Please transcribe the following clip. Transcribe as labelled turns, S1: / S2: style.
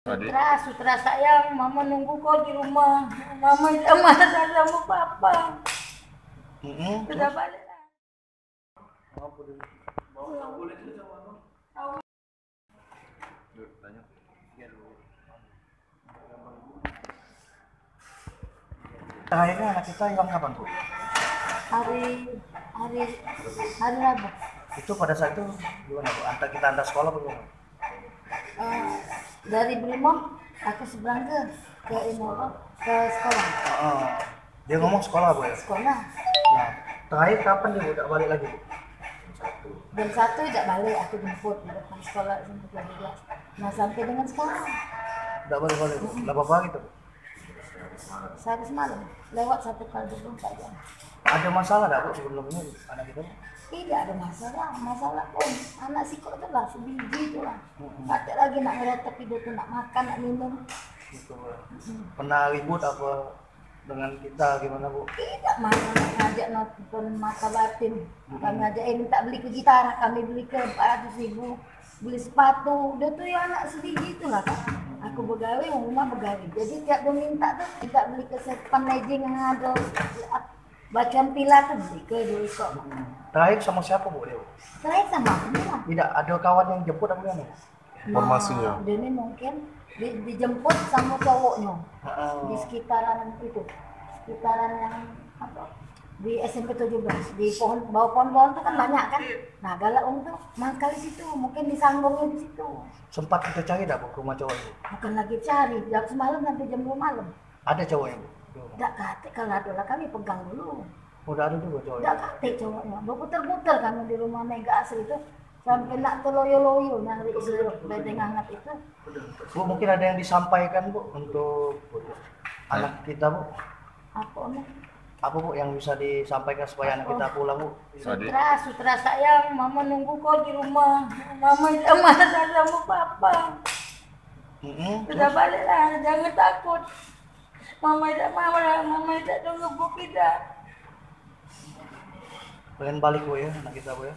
S1: Sutra sayang, mama nunggu kau di rumah. Mama sama sama papa. Sudah balik lah.
S2: Akhirnya anak kita hilang kapan, Bu?
S1: Hari Rabu.
S2: Itu pada saat itu gimana, Bu? Kita antar sekolah bagaimana?
S1: Dari Brimob aku seberang ke sekolah.
S2: Dia ngomong sekolah, Bu ya?
S1: Sekolah.
S2: Nah, terakhir kapan dia udah balik lagi, Bu?
S1: Jam 1 tidak balik, aku jemput di depan sekolah jemput lagi. Nah sampai dengan sekarang.
S2: Udah balik-balik, Bu? Udah apa gitu, Bu?
S1: Sehari semalam lewat 1x24 jam.
S2: Ada masalah nggak, Bu, sebelumnya anak kita, Bu?
S1: Tidak ada masalah pun. Anak si kok itulah sebiji itulah. Ada lagi nak ngerotok hidup tuh, nak makan, nak minum.
S2: Gitu, Bu. Pernah ribut apa dengan kita gimana, Bu?
S1: Tidak, mana ngajak nonton mata batin. Kami ajak minta beli ke gitar, kami beli ke 400.000, beli sepatu. Dia tuh ya anak sebiji itulah kan. Aku begawe, rumah begawe. Jadi tiap dia minta tuh kita beli ke sepan legging yang ada bacaan pila tuh beli ke dulu kok.
S2: Terakhir sama siapa, Bu, dia, Bu?
S1: Terakhir sama aku bilang.
S2: Tidak, ada kawan yang jemput apa gimana?
S3: Informasinya.
S1: Nah, dia ini mungkin dijemput sama cowoknya di sekitaran itu, sekitaran yang apa, di SMP 17, di bawah pohon-pohon itu kan banyak kan. Nah galak untuk mangkal di situ, mungkin disanggungnya di situ.
S2: Sempat kita cari dah, Bu, ke rumah cowok itu?
S1: Bukan lagi cari, jam semalam sampai jam 2 malam.
S2: Ada cowoknya, Bu?
S1: Tidak katik, kalau ada lah kami pegang dulu.
S2: Udah ada juga cowoknya?
S1: Tidak katik cowoknya, berputar-putar kami di rumah Mega Asri itu. Sampai nak teloyo-loyo nyari bedeng hangat itu.
S2: Bu, mungkin ada yang disampaikan, Bu, untuk anak kita, Bu?
S1: Apa nih?
S2: Apa, Bu, yang bisa disampaikan supaya anak kita pulang, Bu?
S1: Sutra sayang, mama nunggu kau di rumah. Mama sama sama papa. Sudah balik lah, jangan takut. Mama tidak tunggu Bu kita.
S2: Pengen balik, Bu, ya, anak kita, Bu, ya?